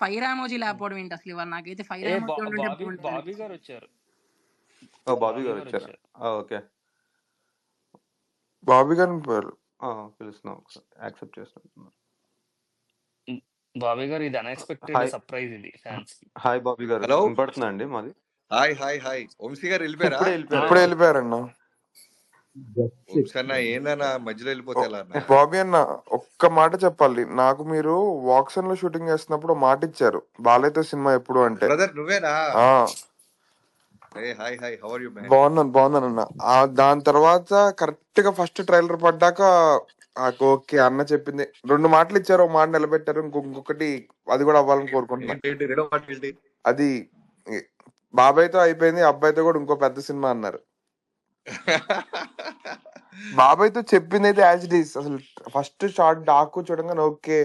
Fire emoji లేకపోవడం ఏంటి అసలు ఇవాళ? నాకైతే ఫైర్ ఏ ఎమోజి ఉండుంటే బాబీ బాగుండేది బాబీ అనిపించింది. గారు వచ్చారు. బాబీ బాబీ గారు గారు వచ్చారా? వచ్చారు. ఓకే. బాబీ గారిని పిలుస్తున్నాం ఒకసారి, యాక్సెప్ట్ చేస్తున్నారు. ఉమ్, బాబీ గారు ఇది అన్ఎక్స్పెక్టెడ్ హాయ్ సర్ప్రైజ్ ఇది ఫ్యాన్స్ కి. హాయ్ బాబీ గారు, హలో వినపడుతుందా అండి మాది? హాయ్ హాయ్ హాయ్ వంశీ గారు వెళ్ళిపోయారా? ఇప్పుడే ఆ, ఇప్పుడే వెళ్ళిపోయారండి. వెళ్ళిపోయారన్న. వంశీ అన్న ఏందన్నా మధ్యలో వెళ్ళిపోతే ఎలా అన్న? బాబీ అన్న, ఒక్క మాట చెప్పాలి. నాకు మీరు వాక్సన్ లో షూటింగ్ చేస్తున్నప్పుడు ఒక మాట ఇచ్చారు, బాలయ్యతో సినిమా ఎప్పుడు అంటే. బ్రదర్ నువ్వేనా? ఆ ఏ hi hi how are you man? బాగున్నానన్న. దాని తర్వాత కరెక్ట్ గా ఫస్ట్ ట్రైలర్ పడ్డాక ఓకే అన్న చెప్పింది 2 మాటలు ఇచ్చారు, ఒక మాట నిలబెట్టారు. ఇంకొకటి అది కూడా అవ్వాలని కోరుకుంటున్నా. ఏంటి రెండో మాట ఏంటి? అది బాబాయ్తో అయిపోయింది, అబ్బాయితో కూడా ఇంకో పెద్ద సినిమా అన్నారు. బాబాయ్తో చెప్పింది అయితే యాజ్ ఇట్ ఈస్. అసలు ఫస్ట్ షార్ట్ డాకు చూడంగానే ఓకే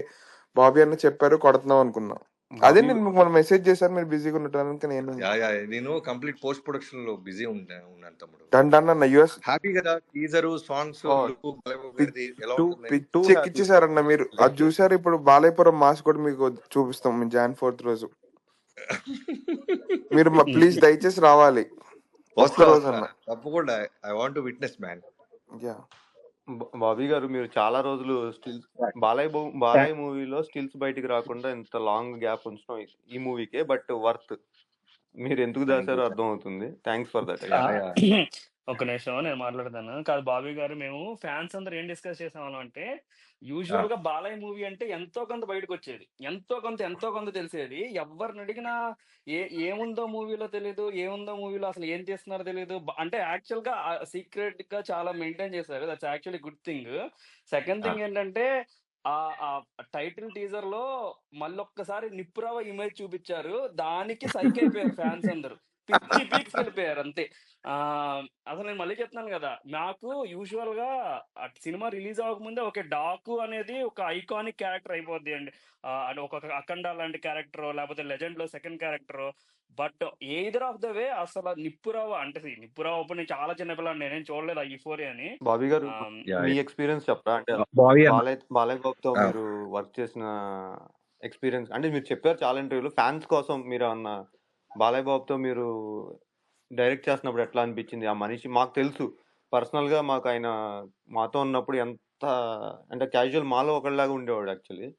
బాబీ అన్న చెప్పారు, కొడుతున్నాం అనుకున్నా. అదే బాబీ నేను మీకు మొన్న మెసేజ్ చేశాను, మీరు బిజీగా ఉన్నట్టు. నేను నేను కంప్లీట్ పోస్ట్ ప్రొడక్షన్ లో బిజీ ఉన్నాను తమ్ముడు. డన్ అన్న. యుఎస్ హ్యాపీ కదా, టీజర్ సాంగ్స్ ఎలా ఉంటుంది? పిచ్చి ఎక్కిచ్చేసారన్న మీరు. అది చూసారు. ఇప్పుడు బాలయ్యపురం మాస్ కూడా మీకు చూపిస్తాం మీ Jan 4th రోజు. మీరు ప్లీజ్ దయచేసి రావాలి. ఒక్కరోజు అన్న. తప్పకుండా I want to witness man. Yeah Bobby గారు, మీరు చాలా రోజులు స్టిల్స్ బాలయ్య మూవీలో స్టిల్స్ బయటికి రాకుండా ఇంత లాంగ్ గ్యాప్ ఉంచడం ఈ మూవీకే, బట్ వర్త్. మీరు ఎందుకు దాచారో అర్థం అవుతుంది. Thanks for that. ఒక నిమిషం నేను మాట్లాడతాను. కాదు బాబీ గారు, మేము ఫ్యాన్స్ అందరూ ఏం డిస్కస్ చేసాము అంటే, యూజువల్ గా బాలయ్య మూవీ అంటే ఎంతో కొంత బయటకు వచ్చేది, ఎంతో కొంత తెలిసేది. ఎవరిని అడిగినా ఏముందో మూవీలో తెలియదు, ఏముందో మూవీలో అసలు ఏం చేస్తున్నారో తెలియదు. అంటే యాక్చువల్ గా సీక్రెట్ గా చాలా మెయింటైన్ చేశారు. That's actually good thing. Second thing ఏంటంటే, ఆ టైటిల్ టీజర్ లో మళ్ళొక్కసారి నిప్పురావ ఇమేజ్ చూపించారు, దానికి సైక్ అయిపోయారు ఫ్యాన్స్ అందరూ, పిచ్చి పీక్స్ వెళ్ళిపోయారు అంతే. అసలు నేను మళ్ళీ చెప్తున్నాను కదా, నాకు యూజువల్ గా సినిమా రిలీజ్ అవ్వకముందే ఓకే డాకు అనేది ఒక ఐకానిక్ క్యారెక్టర్ అయిపోద్ది అండి. అంటే ఒక అఖండ లాంటి క్యారెక్టర్, లేకపోతే లెజెండ్ లో second character. But either of the way అసలు నిప్పురావ అంటే నిప్పురావ అప్పుడు నేను చాలా చిన్నపిల్లని, నేనేం చూడలేదు ఆ యూఫోరియాని. బాబీ గారు, మీ ఎక్స్పీరియన్స్ చెప్పరా? అంటే బాలయ్య బాబుతో మీరు వర్క్ చేసిన ఎక్స్పీరియన్స్ అంటే మీరు చెప్పారు చాలా ఇంటర్వ్యూలో. ఫ్యాన్స్ కోసం మీరు అన్న బాలయ్య బాబుతో మీరు డైరెక్ట్ చేస్తున్నప్పుడు ఎట్లా అనిపించింది? ఆ మనిషి మాకు తెలుసు పర్సనల్ గా, మాకు ఆయన మాతో ఉన్నప్పుడు ఎంత అంటే క్యాజువల్ మాలో ఒకళ్ళలాగా ఉండేవాడు. యాక్చువల్లీ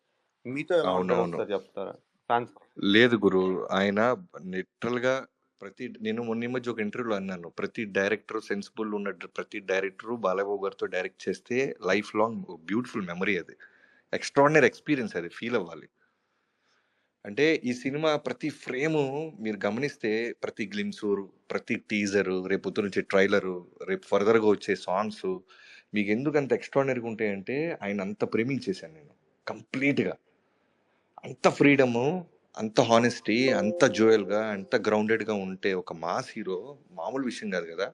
మీతో ఎలా ఉంటారు ఒకసారి చెప్తారా ఫ్యాన్స్? లేదు గురు, ఆయన లిటరల్ గా నేను మొన్న మధ్య ఒక ఇంటర్వ్యూలో అన్నాను, ప్రతి డైరెక్టర్ సెన్సిబుల్ ఉన్న ప్రతి డైరెక్టర్ బాలయ్యబాబు గారితో డైరెక్ట్ చేస్తే లైఫ్ లాంగ్ బ్యూటిఫుల్ మెమరీ, అది ఎక్స్ట్రాడినరీ ఎక్స్పీరియన్స్, అది ఫీల్ అవ్వాలి. అంటే ఈ సినిమా ప్రతి ఫ్రేము మీరు గమనిస్తే, ప్రతి గ్లిమ్స్, ప్రతి టీజరు, రేపు పొద్దున వచ్చే ట్రైలరు, రేపు ఫర్దర్గా వచ్చే సాంగ్స్ మీకు ఎందుకు అంత ఎక్స్ట్రాడినరీగా ఉంటాయంటే, ఆయన అంత ప్రేమించేశాను నేను కంప్లీట్గా. అంత ఫ్రీడము, అంత హానెస్టీ, అంత జోయల్గా, అంత గ్రౌండెడ్గా ఉంటే ఒక మాస్ హీరో మామూలు విషయం కాదు కదా.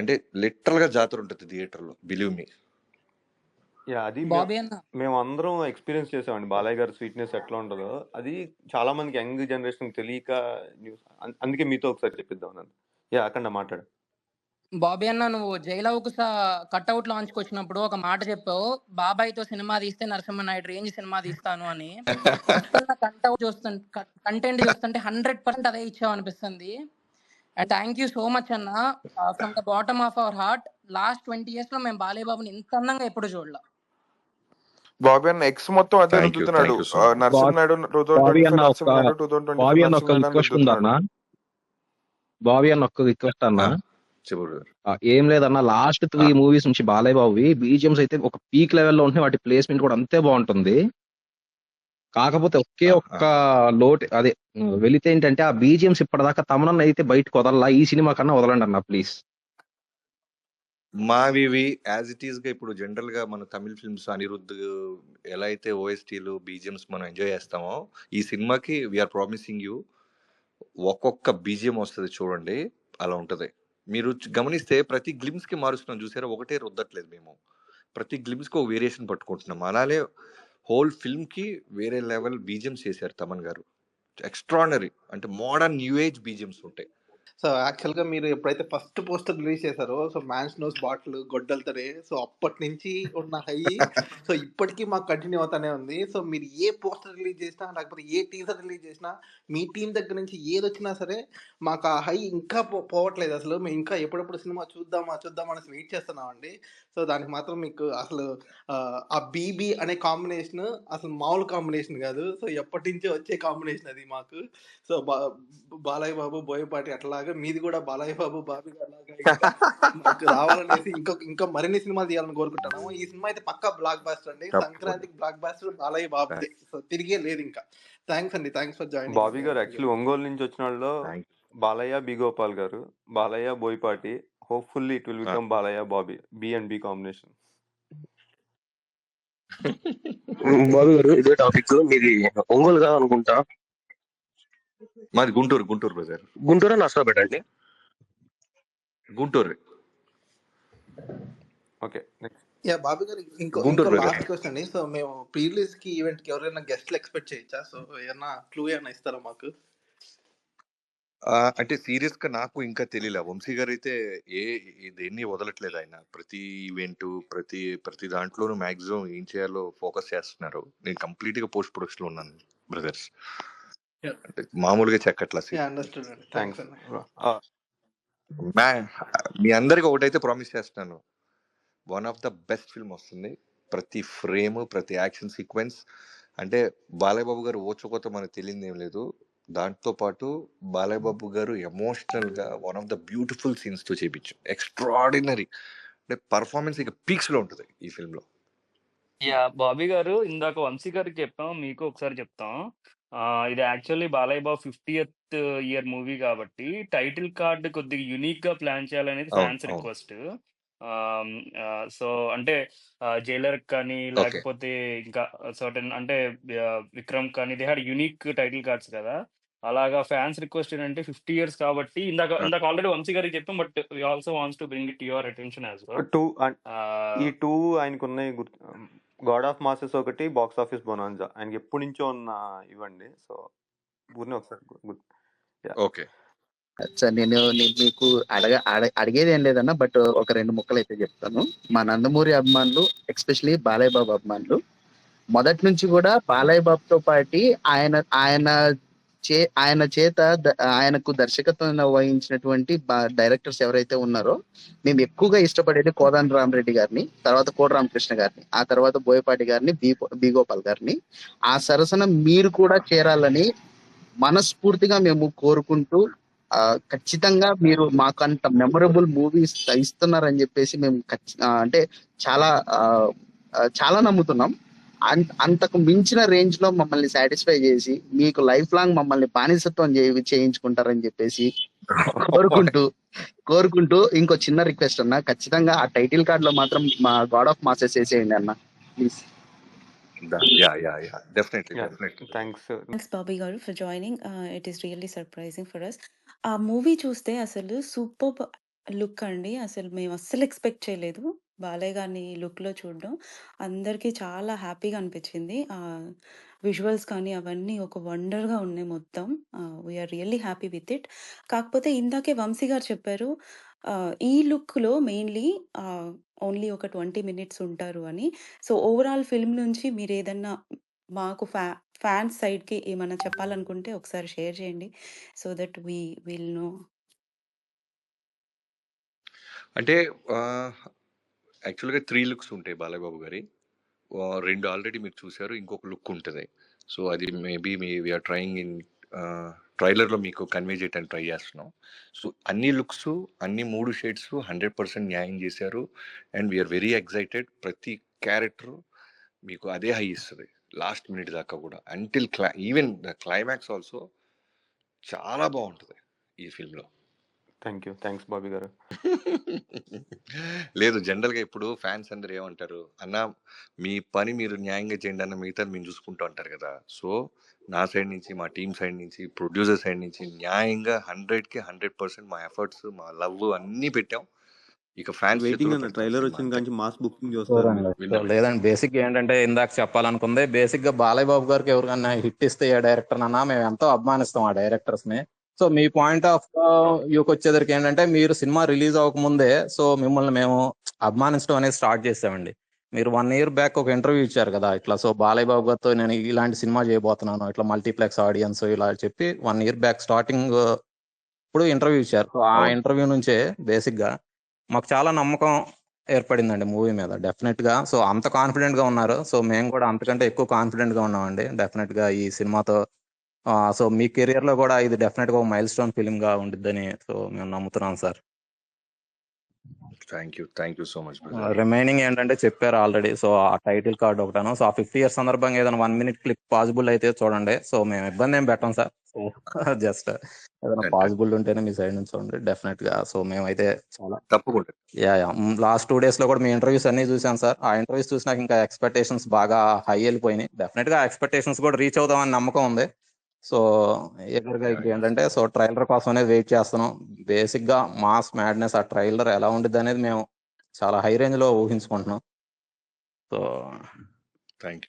అంటే లిటరల్గా జాతర ఉంటుంది థియేటర్లో, బిలీవ్ మీ. అది బాబీ అన్న, మేము అందరం ఎక్స్పీరియన్స్ చేసామండి బాలయ్య గారి స్వీట్నెస్ ఎట్లా ఉంటుందో. అది చాలా మందికి యంగ్ జనరేషన్ తెలియక న్యూస్, అందుకే మీతో ఒకసారి చెప్పిద్దాం నన్ను. అక్కడ మాట్లాడు. బాబీ అన్న, నువ్వు జైలవకు కట్అవుట్ లాంచ్కి వచ్చినప్పుడు ఒక మాట చెప్పావు, బాబాయ్తో సినిమా తీస్తే నరసింహనాయుడు రేంజ్ సినిమా తీస్తాను అని. కంటెంట్ చూస్తుంటే 100% అదే ఇచ్చావు అనిపిస్తుంది. And thank you so much అన్న, from the bottom of our heart. Last 20 years లో మేము బాలయ్య బాబుని ఇంత అందంగా ఎప్పుడు చూడలే. బాబీ అన్న ఎక్స్ మొత్తం అదే రుద్దుతున్నాడు. నరసింహనాయుడు 2025, బాబీ అన్న ఒక్క రిక్వెస్ట్ ఉందన్నా. బాబీ అన్న ఒక్క రిక్వెస్ట్ అన్నా. ఏం లేదన్నా, లాస్ట్ 3 movies నుంచి బాలయ్య బాబువి బీజిఎంస్ అయితే ఒక పీక్ లెవెల్లో ఉంటున్నాయి, వాటి ప్లేస్మెంట్ కూడా అంతే బాగుంటుంది. కాకపోతే ఒకే ఒక్క లోటు అదే వెళితే ఏంటంటే, ఆ బీజిఎంస్ ఇప్పటిదాకా తమనన్న అయితే బయటకు వదలలా, ఈ సినిమా కన్నా వదలండి అన్న ప్లీజ్. మావి యాజ్ ఇట్ ఈస్ గా ఇప్పుడు జనరల్ గా మన తమిళ ఫిల్మ్స్ అనిరుద్ధ్ ఎలా అయితే ఓఎస్టీలు బీజిఎంస్ మనం ఎంజాయ్ చేస్తామో, ఈ సినిమాకి వీఆర్ ప్రామిసింగ్ యూ ఒక్కొక్క బీజిఎం వస్తుంది చూడండి, అలా ఉంటది. మీరు గమనిస్తే ప్రతి గ్లిమ్స్ కి మారుస్తున్నాం చూసారా, ఒకటే రుద్దట్లేదు మేము, ప్రతి గ్లిమ్స్ కి ఒక వేరియేషన్ పట్టుకుంటున్నాం. అలానే హోల్ ఫిల్మ్ కి వేరే లెవెల్ బీజిఎంస్ చేశారు తమన్ గారు, ఎక్స్ట్రాడినరీ. అంటే మోడర్న్ న్యూ ఏజ్ బీజిఎంస్ ఉంటాయి. సో యాక్చువల్గా మీరు ఎప్పుడైతే ఫస్ట్ పోస్టర్ రిలీజ్ చేశారో, సో మ్యాన్స్ నోస్ బాటిల్ గొడ్డలతోనే, సో అప్పటి నుంచి ఉన్న హై సో ఇప్పటికీ మాకు కంటిన్యూ అవుతానే ఉంది. సో మీరు ఏ పోస్టర్ రిలీజ్ చేసినా, లేకపోతే ఏ టీజర్ రిలీజ్ చేసినా, మీ టీం దగ్గర నుంచి ఏది వచ్చినా సరే మాకు ఆ హై ఇంకా పోవట్లేదు. అసలు మేము ఇంకా ఎప్పుడెప్పుడు సినిమా చూద్దామా అనేసి వెయిట్ చేస్తున్నామండి. సో దానికి మాత్రం మీకు అసలు ఆ బీబీ అనే కాంబినేషన్ అసలు మామూలు కాంబినేషన్ కాదు. సో ఎప్పటి నుంచో వచ్చే కాంబినేషన్ అది మాకు. సో బాలయ్య బాబు బోయపాటి అట్లాగా మీది కూడా బాలయ్య బాబు బాబీ గారు ఇంకా మాకు రావాలనేసి ఇంకా మరిన్ని సినిమాలు తీయాలని కోరుకుంటున్నాము. ఈ సినిమా అయితే పక్కా బ్లాక్ బాస్టర్ అండి. సంక్రాంతికి బ్లాక్ బాస్టర్ బాలయ్య బాబుదే. సో తిరిగే లేదు ఇంకా. థ్యాంక్స్ అండి, థ్యాంక్స్ ఫర్ జాయినింగ్. బాబీ గారు యాక్చువల్లీ ఒంగోలు నుంచి వచ్చిన వాళ్ళు బాలయ్య బి గోపాల్ గారు, Balayya Boyapati. Hopefully it will become Balayya Bobby, B and B combination. Babu గారు ఇదే టాపిక్, మీది ఒంగోలుగా అనుకుంటా. మాది గుంటూరు బ్రదర్. గుంటూరు నర్సరావుపేట అండి. Guntur. Okay, next. Yeah Bobby గారు ఇంకో లాస్ట్ క్వశ్చన్ అండి. సో మేము ప్రీ రిలీజ్ కి ఈవెంట్ కి ఎవరైనా గెస్ట్లు ఎక్స్పెక్ట్ చేయొచ్చా? సో ఏమన్నా క్లూ ఏమైనా ఇస్తారా మాకు? అంటే సీరియస్ గా నాకు ఇంకా తెలియలే. వంశీ గారు అయితే దేన్ని వదలట్లేదు. ఆయన ప్రతి ఈవెంట్, ప్రతి దాంట్లోనూ మాక్సిమం ఏం చేయాలో ఫోకస్ చేస్తున్నారు. నేను కంప్లీట్ గా పోస్ట్ ప్రొడక్షన్ లో ఉన్నాను బ్రదర్స్. అంటే మామూలుగా చెక్కట్లా. మీ అందరికి ఒకటైతే ప్రామిస్ చేస్తున్నాను, one of the best film వస్తుంది. ప్రతి ఫ్రేమ్, ప్రతి యాక్షన్ సీక్వెన్స్, అంటే బాలయ్య బాబు గారు ఓచుకోత మనకు తెలియదు ఏం లేదు. దాంతో పాటు బాలయ్య బాబు గారు ఎమోషనల్ గా one of the beautiful scenes తో చేపించాం. ఎక్స్ట్రాడినరీ, అంటే పర్ఫార్మెన్స్ ఇక పీక్స్ లో ఉంటుంది ఈ ఫిల్మ్ లో. యా బాబీ గారు, ఇందాక వంశీ గారికి చెప్పాం, మీకు ఒకసారి చెప్తాం. ఇది actually Balayya Babu 50th year movie కాబట్టి టైటిల్ కార్డ్ కొద్దిగా యునిక్ గా ప్లాన్ చేయాలనేది ఫ్యాన్స్ రిక్వెస్ట్. సో అంటే జైలర్ కానీ లేకపోతే ఇంకా సర్టన్ అంటే విక్రమ్ కానీ they had unique title cards కదా. అలాగా ఫ్యాన్స్ రిక్వెస్ట్ ఏంటంటే 50 years కాబట్టి ఇందాక ఆల్రెడీ వంశీ గారికి చెప్పాం, but we also wants to bring it your attention as well. ఈ 2 ఆయనకు ఉన్నాయి. గాడ్ ఆఫ్ మాసెస్ ఒకటి, బాక్స్ ఆఫీస్ బొనాంజా ఆయనకి ఎప్పటి నుంచో ఉన్న ఇవ్వండి. సో ఊరిని ఒకసారి. ఓకే సార్, నేను మీకు అడిగేది ఏం లేదన్నా, బట్ ఒక 2 ముక్కలు అయితే చెప్తాను. మా నందమూరి అభిమానులు, ఎస్పెషలీ బాలయ్య బాబు అభిమానులు, మొదటి నుంచి కూడా బాలయ్య బాబుతో పాటు ఆయన చేత ఆయనకు దర్శకత్వం వహించినటువంటి డైరెక్టర్స్ ఎవరైతే ఉన్నారో, మేము ఎక్కువగా ఇష్టపడేది కోదండ రామరెడ్డి గారిని, తర్వాత కోట రామకృష్ణ గారిని, ఆ తర్వాత బోయపాటి గారిని, బి గోపాల్ గారిని. ఆ సరసన మీరు కూడా చేరాలని మనస్ఫూర్తిగా మేము కోరుకుంటూ, ఖచ్చితంగా మీరు మాకు అంత మెమొరబుల్ మూవీస్ ఇస్తున్నారని చెప్పేసి మేము అంటే చాలా నమ్ముతున్నాం. అంతకు మించిన రేంజ్ లో మమ్మల్ని సాటిస్ఫై చేసి మీకు లైఫ్ లాంగ్ మమ్మల్ని బానిసత్వం చేయించుకుంటారని చెప్పేసి కోరుకుంటూ ఇంకో చిన్న రిక్వెస్ట్ అన్న, ఖచ్చితంగా ఆ టైటిల్ కార్డ్ లో మాత్రం మా గాడ్ ఆఫ్ మాసెస్ వేసేయండి అన్న, please. Definitely. Thanks Bobby garu for joining. It is really surprising for us. ఆ మూవీ చూస్తే అసలు సూపర్ లుక్ అండి. అసలు మేము అస్సలు ఎక్స్పెక్ట్ చేయలేదు బాలయ్య గారిని లుక్ లో చూడడం. అందరికీ చాలా హ్యాపీగా అనిపించింది. విజువల్స్ కానీ అవన్నీ ఒక వండర్ గా ఉన్నాయి మొత్తం. We are really happy with it. కాకపోతే ఇందాకే వంశీ గారు చెప్పారు ఈ లుక్ లో మెయిన్లీ ఓన్లీ ఒక 20 minutes ఉంటారు అని. సో ఓవరాల్ ఫిల్మ్ నుంచి మీరు ఏదన్నా మాకు ఫ్యాన్స్ సైడ్ కి ఏమన్నా చెప్పాలనుకుంటే ఒకసారి షేర్ చేయండి, so that we will know. అంటే యాక్చువల్గా 3 లుక్స్ ఉంటాయి బాలయ్య బాబు గారి. 2 ఆల్రెడీ మీరు చూసారు, ఇంకొక లుక్ ఉంటుంది. సో అది మేబీ వీఆర్ ట్రయింగ్ ఇన్ ట్రైలర్లో మీకు కన్వే చేయడానికి ట్రై చేస్తున్నాం. సో అన్ని లుక్స్, అన్ని 3 షేడ్స్ 100% న్యాయం చేశారు. And we are very excited. ప్రతి క్యారెక్టర్ మీకు అదే హై ఇస్తుంది లాస్ట్ మినిట్ దాకా కూడా, until even the climax also చాలా బాగుంటుంది ఈ ఫిల్మ్లో. థ్యాంక్స్ బాబీ గారు. లేదు, జనరల్గా ఇప్పుడు ఫ్యాన్స్ అందరు ఏమంటారు అన్న, మీ పని మీరు న్యాయంగా చేయండి అన్న, మిగతా మేము చూసుకుంటూ అంటారు కదా. సో నా సైడ్ నుంచి, మా టీం సైడ్ నుంచి, ప్రొడ్యూసర్ సైడ్ నుంచి న్యాయంగా 100కి 100% మా ఎఫర్ట్స్, మా లవ్ అన్నీ పెట్టాం. ఇక ఫ్యాన్స్ ట్రైలర్ వచ్చిన కానీ మాస్ బుకింగ్ లేదండి. బేసిక్ ఏంటంటే ఇందాక చెప్పాలనుకుంది, బేసిక్ గా బాలయ్య బాబు గారికి ఎవరికన్నా హిట్ ఇస్తే ఏ డైరెక్టర్ అన్నా మేము ఎంతో అభిమానిస్తాం ఆ డైరెక్టర్స్ ని. సో మీ పాయింట్ ఆఫ్ వ్యూకి వచ్చేసరికి ఏంటంటే మీరు సినిమా రిలీజ్ అవ్వకముందే సో మిమ్మల్ని మేము అభిమానించడం అనేది స్టార్ట్ చేసామండి. మీరు 1 year బ్యాక్ ఒక ఇంటర్వ్యూ ఇచ్చారు కదా ఇట్లా, సో బాలయ్య బాబు గారితో నేను ఇలాంటి సినిమా చేయబోతున్నాను ఇట్లా మల్టీప్లెక్స్ ఆడియన్స్ ఇలా చెప్పి 1 year బ్యాక్ స్టార్టింగ్ ఇప్పుడు ఇంటర్వ్యూ ఇచ్చారు. సో ఆ ఇంటర్వ్యూ నుంచే బేసిక్ గా మాకు చాలా నమ్మకం ఏర్పడిందండి మూవీ మీద డెఫినెట్ గా. సో అంత కాన్ఫిడెంట్ గా ఉన్నారు, సో మేము కూడా అంతకంటే ఎక్కువ కాన్ఫిడెంట్ గా ఉన్నామండి డెఫినెట్ గా ఈ సినిమాతో. సో మీ కెరియర్ లో కూడా ఇది డెఫినెట్ గా ఒక మైల్ స్టోన్ ఫిలిం గా ఉండిద్దని సో మేము నమ్ముతున్నాం sir. Thank you so much brother. Remaining ఏంటంటే చెప్పారు ఆల్రెడీ, సో ఆ టైటిల్ కార్డ్ ఒకటాను. సో ఆ 50 years సందర్భంగా ఏదైనా 1 minute క్లిప్ పాసిబుల్ అయితే చూడండి. సో మేము ఇబ్బంది ఏం పెట్టాం సార్, సో జస్ట్ ఏదైనా పాసిబుల్ ఉంటేనే మీ సైడ్ నుంచి చూడండి డెఫినెట్ గా. సో మేమైతే చాలా తప్పకుండా లాస్ట్ 2 days లో కూడా మీ ఇంటర్వ్యూస్ అన్ని చూసాం సార్. ఆ ఇంటర్వ్యూస్ చూసినాక ఇంకా ఎక్స్పెక్టేషన్స్ బాగా హై వెళ్ళిపోయినాయి. డెఫినెట్ గా ఎక్స్పెక్టేషన్స్ కూడా రీచ్ అవుతామని నమ్మకం ఉంది. సో ఎదురుగా ఏంటంటే సో ట్రైలర్ కోసం అనేది వెయిట్ చేస్తున్నాం. బేసిక్ గా మాస్ మ్యాడ్నెస్ ఆ ట్రైలర్ ఎలా ఉండిద్ది అనేది మేము చాలా హై రేంజ్ లో ఊహించుకుంటున్నాం. సో థ్యాంక్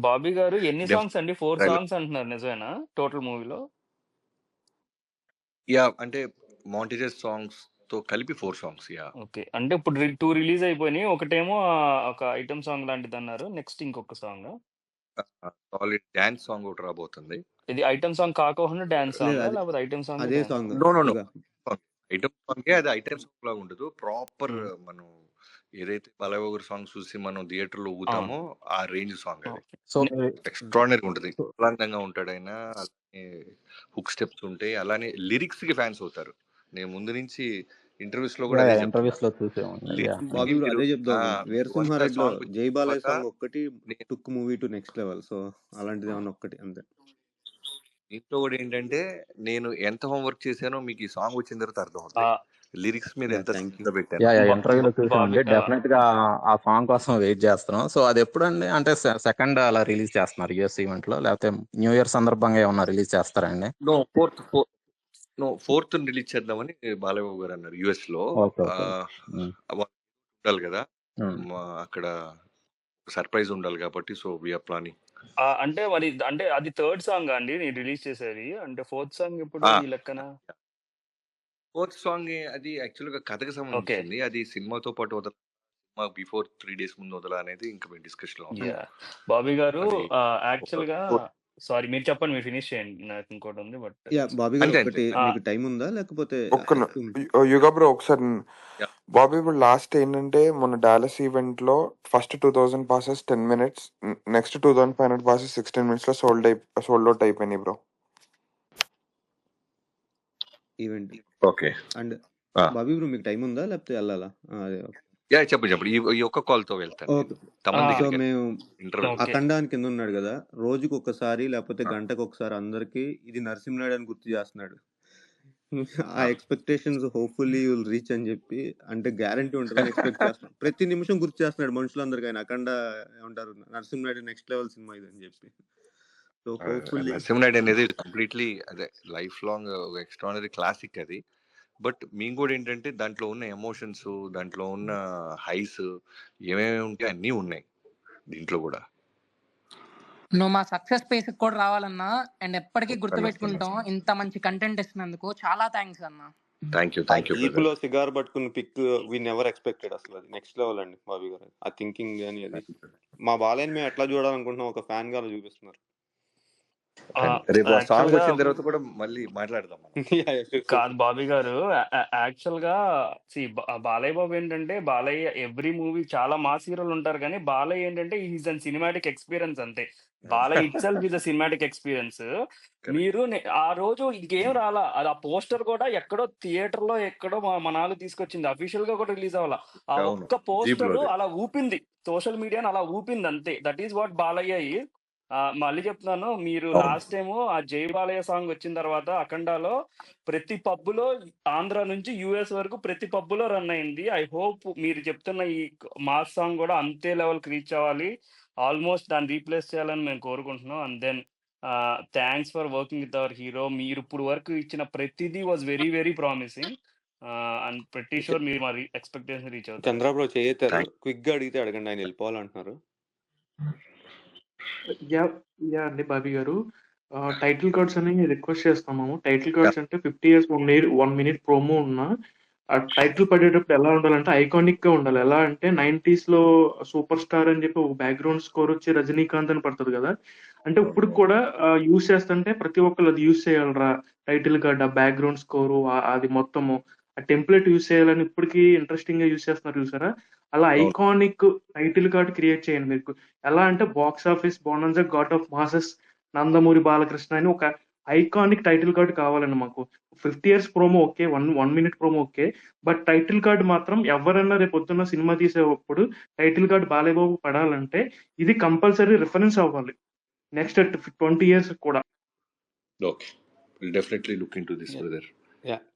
బాబీ గారు ఎన్ని Def- సాంగ్స్ అండి? 4 Trailer. సాంగ్స్ అంటున్నారు, నిజమేనా టోటల్ మూవీలో? యూ. అంటే మాంటేజెస్ సాంగ్స్ తో కలిపి 4 songs. యా. ఓకే, అంటే ఇప్పుడు 2 రిలీజ్ అయిపోయినాయి. ఒకటేమో ఒక ఐటమ్ సాంగ్ లాంటిది అన్నారు, నెక్స్ట్ ఇంకొక సాంగ్. సాలిడ్ డాన్స్ సాంగ్ ఒకటి రాబోతుంది. ఇది ఐటమ్ సాంగ్ కాకుండా డాన్స్ సాంగ్, లేదు, లేకపోతే ఐటమ్ సాంగ్ అదే సాంగ్ నో ఐటమ్ సాంగ్. అది ఐటమ్ సాంగ్ లాగా ఉండదు. ప్రాపర్ మనం ఏదైతే బాలయ్య గారి సాంగ్ చూసి మనం థియేటర్ లో ఊగుతామో ఆ రేంజ్ సాంగ్ అది. సో ఎక్స్ట్రాడినరీ ఉంటుంది. ఆనందంగా ఉంటాడు ఆయన. అలానే హుక్ స్టెప్స్ ఉంటాయి. అలానే లిరిక్స్ కి ఫ్యాన్స్ అవుతారు. నేను ముందు నుంచి ఇంటర్వ్యూస్ లో కూడా అదే ఇంటర్వ్యూస్ చెప్తున్నా. లో చూసాము. బాబీ మీరు అదే చెప్దాం. వీరసింహారెడ్డిలో song జై బాలయ్య తర్వాత సాంగ్ ఒక్కటి took movie to next level. So అలాంటిది ఏమన్నా ఒక్కటి అంతే. దీంట్లో కూడా ఏంటంటే నేను ఎంత హోంవర్క్ చేశానో మీకు ఈ సాంగ్ వచ్చిన తర్వాత అర్థం అవుతుంది. లిరిక్స్ మీద ఎంత థ్యాంక్ యూ. శ్రద్ధ పెట్టాను. ఇంటర్వ్యూలో చూసామండి. బాబీ డెఫినెట్ గా ఆ సాంగ్ కోసం వెయిట్ చేస్తున్నాం. సో అది ఎప్పుడండి, అంటే సెకండ్ అలా రిలీజ్ చేస్తున్నారు యుఎస్ ఈవెంట్ లో, లేకపోతే న్యూ ఇయర్ సందర్భంగా ఏమన్నా రిలీజ్ చేస్తారండి? ఫోర్త్ రిలీజ్ చేద్దామని బాలయ్య గారు అన్నారు యుఎస్ లో. ఓకే ఉండాలి కదా అక్కడ సర్ప్రైజ్ ఉండాలి కాబట్టి. So we are planning. అంటే మరి అంటే అది థర్డ్ సాంగ్ అండి నేను రిలీజ్ చేసేది, అంటే 4th సాంగ్ ఇప్పుడు ఈ లెక్కన? 4th సాంగ్ అది యాక్చువల్ గా కథకు సంబంధించింది. అది సినిమాతో పాటు వదల, సినిమా బిఫోర్ 3 days ముందు వదల అనేది ఇంకా మేము డిస్కషన్ లో ఉన్నాం. బాబీ గారు అది యాక్చువల్ గా సారీ మీరు చెప్పండి, మీరు ఫినిష్ చేయండి, నాకు ఇంకోటి ఉంది. బట్ బాబీ గారు అంతే, ఒకటి అంతే. మీకు టైం ఉందా లేకపోతే యుగా బ్రో ఒకసారి Yeah. బాబీ ఇప్పుడు లాస్ట్ ఏంటంటే మొన్న డాలస్ ఈవెంట్ లో first 2000 passes 10 minutes, next 2500 passes 16 minutes లో సోల్డ్ అవుట్ అయిపోయినాయి bro event. Okay. And Ah. Bobby bro మీకు టైం ఉందా లేకపోతే వెళ్ళాలా? అదే చెప్పండి. ఈ ఒక్క కాల్ తో వెళ్తాను. ఓకే. తమన్ సో దగ్గరికి మేము ఇంటర్వ్యూ. Okay. అఖండాని కింద ఉన్నాడు కదా, రోజుకి ఒక్కసారి లేకపోతే గంటకు ఒకసారి అందరికి ఇది నరసింహనాయుడు అని గుర్తు చేస్తున్నాడు. ఆ ఎక్స్పెక్టేషన్స్ హోప్ఫుల్లీ విల్ రీచ్ అని చెప్పి, అంటే గ్యారంటీ ఉంటుందని ఎక్స్పెక్ట్ చేస్తున్నాడు. ప్రతి నిమిషం గుర్తు చేస్తున్నాడు మనుషులందరికీ ఆయన అఖండ ఏమంటారు నరసింహనాయుడు నెక్స్ట్ లెవెల్ సినిమా ఇది అని చెప్పి. సో హోప్ఫుల్లీ నరసింహనాయుడు అనేది కంప్లీట్లీ అదే లైఫ్ లాంగ్ ఎక్స్ట్రానరీ క్లాసిక్ అది. బట్ మేము కూడా ఏంటంటే దాంట్లో ఉన్న ఎమోషన్స్, దాంట్లో ఉన్న హైస్ ఏమేమి ఉంటాయి అన్నీ ఉన్నాయి దీంట్లో కూడా. నువ్వు మా సక్సెస్ పేస్ కూడా రావాలన్నా, అండ్ ఎప్పటికీ గుర్తుపెట్టుకుంటాం. ఇంత మంచి కంటెంట్ ఇస్తున్నందుకు చాలా థ్యాంక్స్ అన్న. థ్యాంక్ యూ జీప్ లో సిగార్ పట్టుకున్న పిక్ వి నెవర్ ఎక్స్పెక్టెడ్. అసలు అది నెక్స్ట్ లెవెల్ అండి బాబీ గారు. ఆ థింకింగ్ కానీ అది మా బాలయ్యని మేము ఎట్లా చూడాలనుకుంటున్నాం ఒక ఫ్యాన్ గా చూపిస్తున్నారు. రేపు ఆ సాంగ్ Actually గా- వచ్చిన తర్వాత కూడా మళ్ళీ మాట్లాడదాం మనం. కాదు బాబీ గారు, యాక్చువల్ గా బాలయ్య బాబు ఏంటంటే, బాలయ్య ఎవ్రీ మూవీ చాలా మాస్ హీరోలు ఉంటారు, కానీ బాలయ్య ఏంటంటే ఈజ్ అన్ సినిమాటిక్ ఎక్స్పీరియన్స్ అంతే. Balayya it self is a cinematic experience. మీరు ఆ రోజు ఇంకేం రాలా, అది ఆ పోస్టర్ కూడా ఎక్కడో థియేటర్ లో ఎక్కడో మా నాన్న తీసుకొచ్చింది, అఫీషియల్ గా కూడా రిలీజ్ అవ్వాల. ఆ అవును. ఒక్క పోస్టర్ జీప్ లో అలా ఊపింది, సోషల్ మీడియాని అలా ఊపింది అంతే. That is what Balayya is. మళ్ళీ చెప్తున్నాను, మీరు అవును. లాస్ట్ టైం ఆ జై బాలయ్య సాంగ్ వచ్చిన తర్వాత అఖండాలో ప్రతి పబ్బులో, ఆంధ్ర నుంచి యుఎస్ వరకు ప్రతి పబ్బులో రన్ అయింది. ఐ హోప్ మీరు చెప్తున్న ఈ మాస్ సాంగ్ కూడా అంతే లెవెల్కి రీచ్ అవ్వాలి, ఆల్మోస్ట్ దాన్ని రీప్లేస్ చేయాలని మేము కోరుకుంటున్నాం. And then thanks for working with our hero. మీరు ఇప్పుడు వరకు ఇచ్చిన ప్రతిదీ was very very promising. And ప్రతి షూర్ మీరు మా ఎక్స్పెక్టేషన్ రీచ్ అవుతారు. చంద్రబాబు చేయతారు. క్విక్ గా అడిగితే అడగండి, ఆయన వెళ్ళిపోవాలంటున్నారు. యా అండి బాబీ గారు, టైటిల్ కార్డ్స్ అని రిక్వెస్ట్ చేస్తున్నాము. టైటిల్ కార్డ్స్ అంటే 50 ఇయర్స్ 1 మినిట్ ప్రోమో ఉన్నా ఆ టైటిల్ పడేటప్పుడు ఎలా ఉండాలంటే ఐకానిక్ గా ఉండాలి. ఎలా అంటే 90s లో సూపర్ స్టార్ అని చెప్పి ఒక బ్యాక్గ్రౌండ్ స్కోర్ వచ్చి రజనీకాంత్ అని పడుతుంది కదా, అంటే ఇప్పుడు కూడా యూస్ చేస్తుంటే ప్రతి ఒక్కరు అది యూస్ చేయాలరా టైటిల్ కార్డ్, ఆ బ్యాక్గ్రౌండ్ స్కోరు, అది మొత్తము ఆ టెంప్లెట్ యూస్ చేయాలని ఇప్పటికీ ఇంట్రెస్టింగ్ గా యూస్ చేస్తున్నారు చూసారా. అలా ఐకానిక్ టైటిల్ కార్డ్ క్రియేట్ చేయండి. మీకు ఎలా అంటే box office bonanza god of masses Nandamuri Balakrishna అని ఒక ఐకానిక్ టైటిల్ కార్డ్ కావాలండి మాకు. 50 years promo okay, 1 minute promo okay, but title card మాత్రం ఎవరైనా రేపు పొద్దున్న సినిమా తీసేటప్పుడు టైటిల్ కార్డ్ బాలయ్యబాబు పడాలంటే ఇది కంపల్సరీ రిఫరెన్స్ అవ్వాలి నెక్స్ట్ 20 ఇయర్స్ కూడా. Okay, will definitely look into this brother.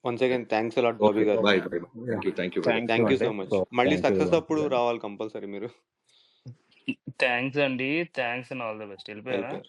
Once again thanks a lot Bobby గారు. Bye. Thank you thank you so much. మళ్ళీ సక్సెస్ అప్పుడు రావాలి కంపల్సరీ మీరు. థ్యాంక్స్ అండి, thanks and all the best. వెళ్ళిపోయారా?